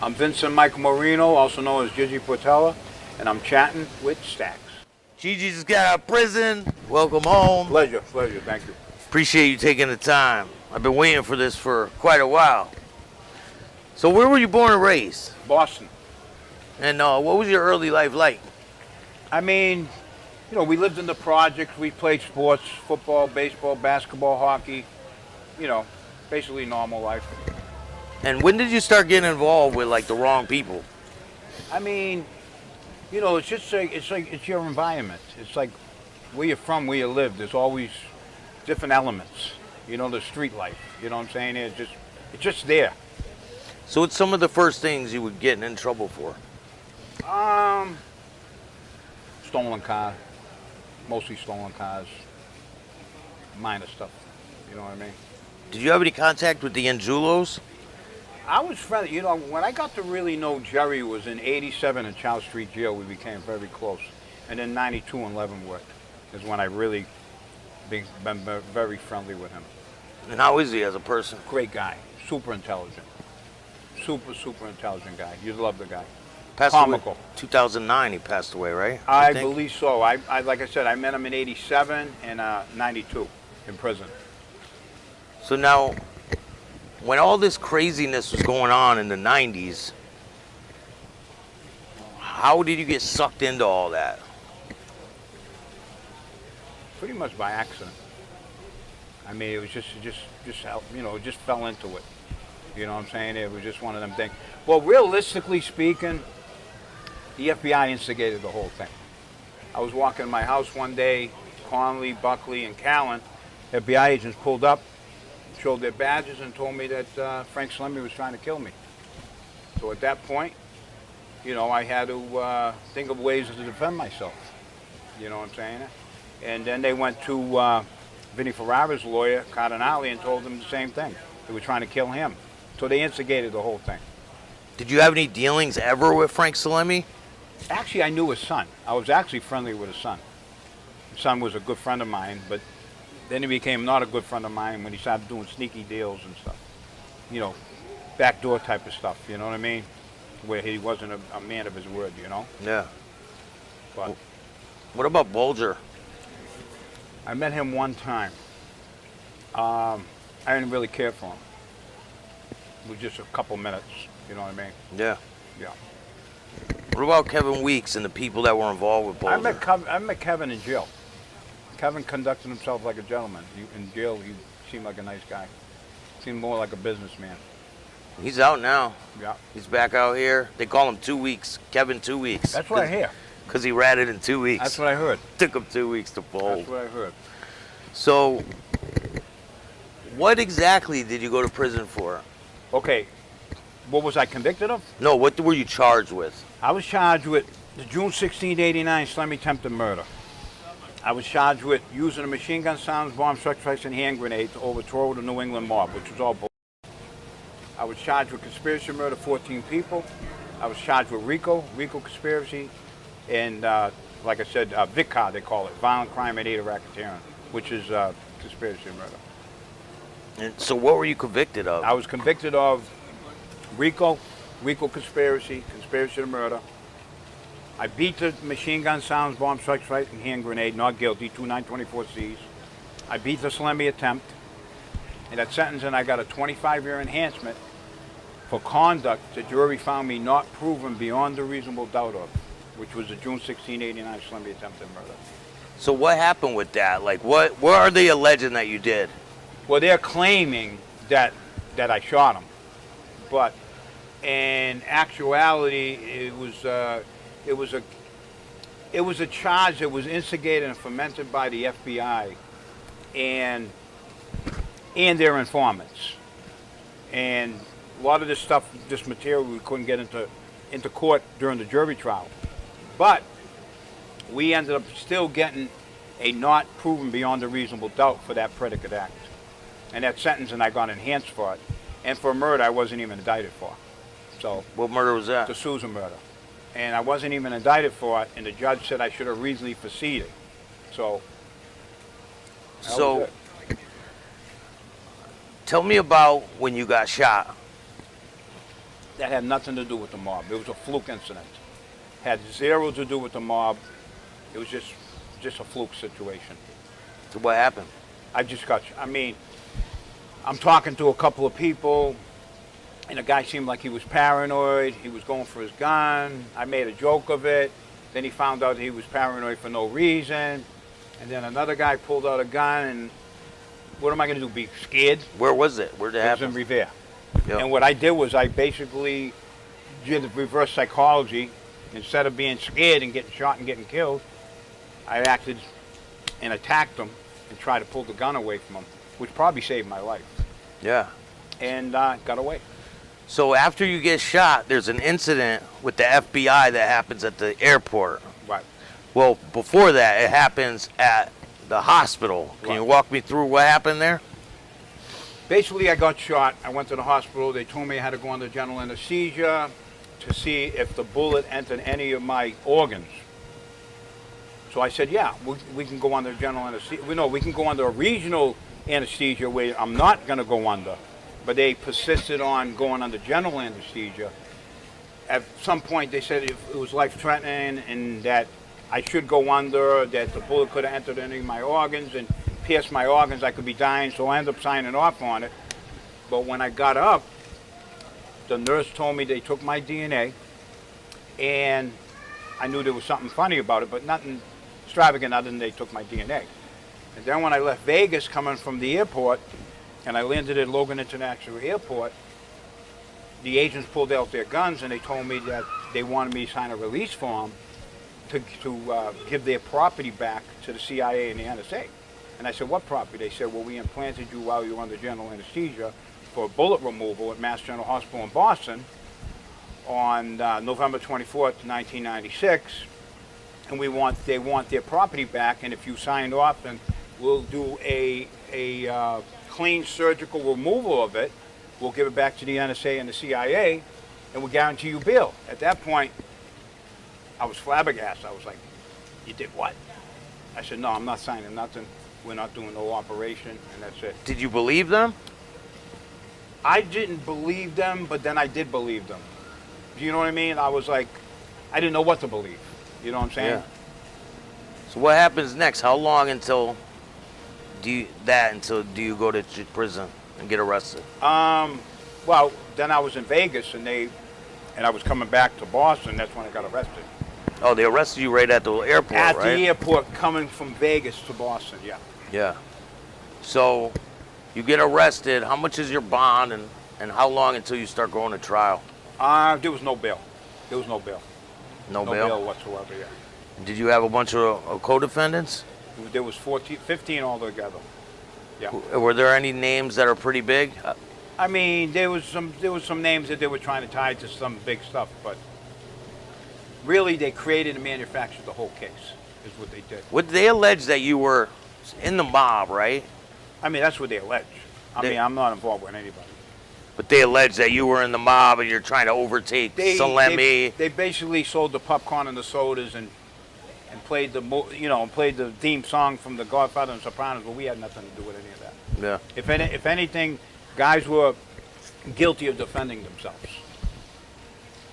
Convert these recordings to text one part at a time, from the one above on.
I'm Vincent Marino, also known as Gigi Portella, and I'm chatting with Stacks. Gigi just got out of prison. Welcome home. Pleasure, thank you. Appreciate you taking the time. I've been waiting for this for quite a while. So where were you born and raised? Boston. And what was your early life like? I mean, you know, we lived in the projects, we played sports, football, baseball, basketball, hockey, you know, basically normal life. And when did you start getting involved with like the wrong people? I mean, you know, it's just like, it's your environment. It's like where you're from, where you live, there's always different elements. You know, the street life, you know what I'm saying? It's just there. So what's some of the first things you would get in trouble for? Stolen car, mostly stolen cars, minor stuff, you know what I mean? Did you have any contact with the Angelos? I was friendly, you know, when I got to really know Jerry was in 87 in Charles Street Jail, we became very close. And then 92 in Leavenworth is when I really been very friendly with him. And how is he as a person? Great guy, super intelligent. Super intelligent guy. You'd love the guy. Passed Comical. Away, 2009 he passed away, right? I believe so. I like I said, I met him in 87 and 92 in prison. So now, when all this craziness was going on in the 90s, how did you get sucked into all that? Pretty much by accident. I mean, it was just you know, it just fell into it. You know what I'm saying? It was just one of them things. Well, realistically speaking, the FBI instigated the whole thing. I was walking in my house one day, Conley, Buckley, and Callan. FBI agents pulled up, showed their badges, and told me that Frank Flemmi was trying to kill me. So at that point, you know, I had to think of ways to defend myself. You know what I'm saying? And then they went to Vinnie Ferrara's lawyer, Cardinale, and told them the same thing. They were trying to kill him. So they instigated the whole thing. Did you have any dealings ever with Frank Salemme? Actually, I knew his son. I was actually friendly with his son. His son was a good friend of mine, but then he became not a good friend of mine when he started doing sneaky deals and stuff. You know, backdoor type of stuff, you know what I mean? Where he wasn't a man of his word, you know? Yeah. But what about Bulger? I met him one time. I didn't really care for him. It was just a couple minutes, you know what I mean? Yeah. Yeah. What about Kevin Weeks and the people that were involved with Bulger? I met Kevin in jail. Kevin conducted himself like a gentleman. In jail, he seemed like a nice guy. Seemed more like a businessman. He's out now. Yeah. He's back out here. They call him 2 weeks. Kevin 2 weeks. That's what I hear. Because he ratted in 2 weeks. That's what I heard. Took him 2 weeks to fold. That's what I heard. So, what exactly did you go to prison for? Okay, what was I convicted of? No, what were you charged with? I was charged with the June 16, 89 Flemmi attempted murder. I was charged with using a machine gun, sounds, bomb, strikes, and hand grenade to overthrow the New England mob, which was all bull. I was charged with conspiracy to murder 14 people. I was charged with RICO conspiracy, and like I said, VICA they call it, violent crime and aid of racketeering, which is conspiracy to murder. And so what were you convicted of? I was convicted of RICO conspiracy to murder. I beat the machine gun, sounds, bomb, strikes, and hand grenade, not guilty, 2 924Cs. I beat the Salemme attempt. In that sentencing, I got a 25-year enhancement for conduct the jury found me not proven beyond a reasonable doubt of, which was the June 16, 89 Salemme attempted murder. So what happened with that? Like, what are they alleging that you did? Well, they're claiming that I shot him, but in actuality, it was a charge that was instigated and fomented by the FBI and their informants. And a lot of this stuff, this material, we couldn't get into court during the jury trial, but we ended up still getting a not proven beyond a reasonable doubt for that predicate act. And that sentence, and I got enhanced for it. And for murder, I wasn't even indicted for. So what murder was that? The Sousa murder. And I wasn't even indicted for it, and the judge said I should have reasonably proceeded. So, tell me about when you got shot. that had nothing to do with the mob. It was a fluke incident. Had zero to do with the mob. It was just a fluke situation. So what happened? I'm talking to a couple of people, and the guy seemed like he was paranoid. He was going for his gun. I made a joke of it. Then he found out he was paranoid for no reason. And then another guy pulled out a gun, and what am I going to do, be scared? Where was it? Where did it happen? It was in Revere. Yep. And what I did was I basically did reverse psychology. Instead of being scared and getting shot and getting killed, I acted and attacked him and tried to pull the gun away from him, which probably saved my life. Yeah. And got away. So after you get shot, there's an incident with the FBI that happens at the airport. Right. Well, before that, it happens at the hospital. Can you walk me through what happened there? Basically, I got shot. I went to the hospital. They told me I had to go under general anesthesia to see if the bullet entered any of my organs. So I said, yeah, we can go under general anesthesia. We can go under a regional anesthesia where I'm not going to go under. But they persisted on going under general anesthesia. At some point, they said it was life-threatening and that I should go under, that the bullet could have entered any of my organs and pierced my organs, I could be dying, so I ended up signing off on it. But when I got up, the nurse told me they took my DNA, and I knew there was something funny about it, but nothing extravagant other than they took my DNA. And then when I left Vegas coming from the airport, and I landed at Logan International Airport, the agents pulled out their guns and they told me that they wanted me to sign a release form to give their property back to the CIA and the NSA. And I said, what property? They said, well, we implanted you while you were under general anesthesia for bullet removal at Mass General Hospital in Boston on November 24th, 1996. And they want their property back, and if you signed off, then we'll do a clean surgical removal of it. We'll give it back to the NSA and the CIA, and we'll guarantee you bail. At that point, I was flabbergasted. I was like, you did what? I said, no, I'm not signing nothing. We're not doing no operation, and that's it. Did you believe them? I didn't believe them, but then I did believe them. Do you know what I mean? I was like, I didn't know what to believe. You know what I'm saying? Yeah. So what happens next? How long until do you go to prison and get arrested? Well, then I was in Vegas, and I was coming back to Boston. That's when I got arrested. Oh, they arrested you right at the airport, right? At the airport, coming from Vegas to Boston, yeah. Yeah. So you get arrested. How much is your bond, and how long until you start going to trial? There was no bail. There was no bail. No bail? No bail whatsoever, yeah. Did you have a bunch of co-defendants? There was 15 altogether. Yeah. Were there any names that are pretty big? I mean, there was some names that they were trying to tie to some big stuff, but really they created and manufactured the whole case, is what they did. Would they allege that you were in the mob, right? I mean, that's what they allege. I mean, I'm not involved with anybody. But they allege that you were in the mob and you're trying to overtake Salemme. They basically sold the popcorn and the sodas and played the theme song from The Godfather and Sopranos, but we had nothing to do with any of that. Yeah. If anything, guys were guilty of defending themselves,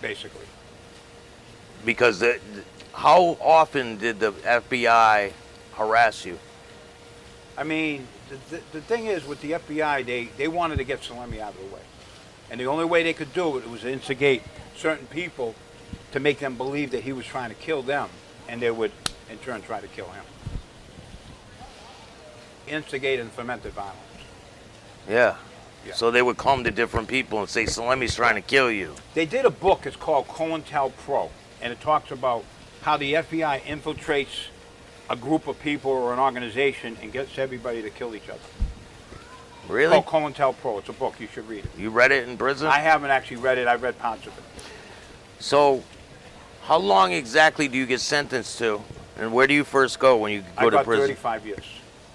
basically. Because how often did the FBI harass you? I mean, the thing is, with the FBI, they wanted to get Salemme out of the way. And the only way they could do it was to instigate certain people to make them believe that he was trying to kill them, and they would, in turn, try to kill him. Instigate and fomented violence. Yeah. So they would come to different people and say, Salemme's trying to kill you. They did a book, it's called COINTELPRO, and it talks about how the FBI infiltrates a group of people or an organization and gets everybody to kill each other. Really? It's called COINTELPRO. It's a book. You should read it. You read it in prison? I haven't actually read it. I read parts of it. So how long exactly do you get sentenced to? And where do you first go when you go to prison? I got 35 years,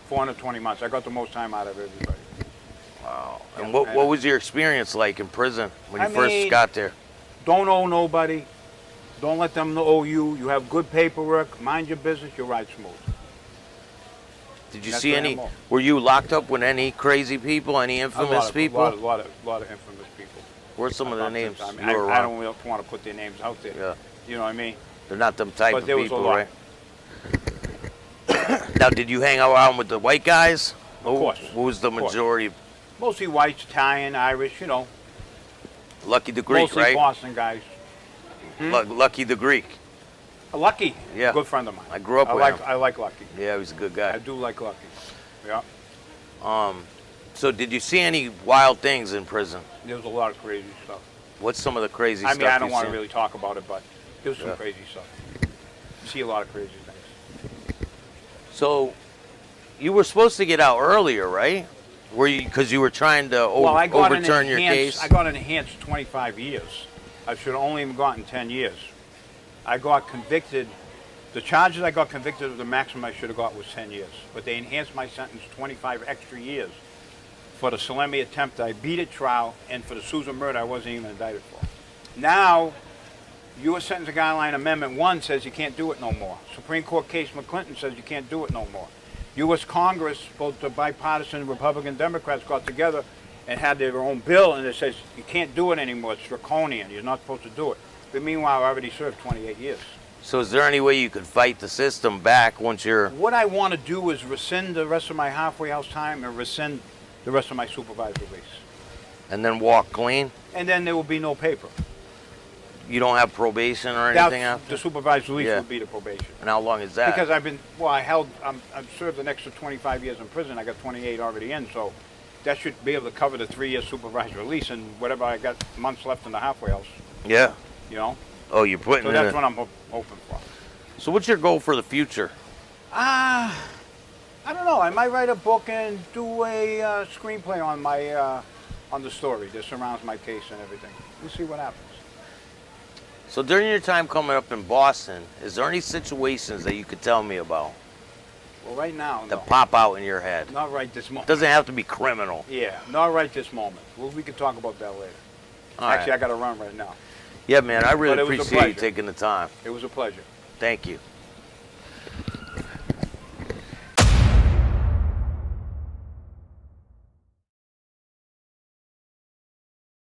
420 months. I got the most time out of everybody. Wow. And what was your experience like in prison when you first got there? Don't owe nobody. Don't let them owe you. You have good paperwork. Mind your business. You'll ride smooth. Did you see any? Were you locked up with any crazy people? Any infamous people? A lot of infamous people. Where's some of the names? I mean, you were I around? don't want to put their names out there. Yeah. You know what I mean? They're not them type But of there was a people, lot. right? Now, did you hang around with the white guys? Of course. Who was the Of course. majority? Mostly whites, Italian, Irish, you know. Lucky the Greek, Mostly right? Boston guys. Lucky the Greek. Lucky, Yeah. good friend of mine. I grew up with him. I like Lucky. Yeah, he was a good I guy. do like Lucky. Yeah. So did you see any wild things in prison? There was a lot of crazy stuff. What's some of the crazy I stuff mean, I don't you've want to seen? really talk about it, but there was some Yeah. crazy stuff. You see a lot of crazy things. So, you were supposed to get out earlier, right? Were you? Because you were trying to I got overturn your case. I got an enhanced 25 years. I should have only gotten 10 years. I got convicted. The charges I got convicted of, the maximum I should have got was 10 years. But they enhanced my sentence 25 extra years for the Salemme attempt I beat at trial, and for the Sousa murder I wasn't even indicted for. Now, U.S. Sentencing Guideline Amendment 1 says you can't do it no more. Supreme Court case McClinton says you can't do it no more. U.S. Congress, both the bipartisan Republican Democrats got together and had their own bill, and it says you can't do it anymore. It's draconian. You're not supposed to do it. But meanwhile, I already served 28 years. So is there any way you could fight the system back once you're... What I want to do is rescind the rest of my halfway house time and rescind the rest of my supervised release. And then walk clean? And then there will be no paper. You don't have probation or anything That's, after? the supervised release Yeah. would be the probation. And how long is that? Because I've served an extra 25 years in prison. I got 28 already in, so that should be able to cover the 3-year supervised release and whatever I got months left in the halfway house, Yeah. you know? Oh, you're putting So in that's a- what I'm hoping for. So what's your goal for the future? I don't know. I might write a book and do a screenplay on my on the story that surrounds my case and everything. We'll see what happens. So during your time coming up in Boston, is there any situations that you could tell me about Well, right now, that no. pop out in your head? Not right this moment. Doesn't have to be criminal. Yeah, not right this moment. Well, we can talk about that later. All Actually, right. I got to run right now. Yeah, man, I really But it was a appreciate you pleasure. taking the time. It was a pleasure. Thank you.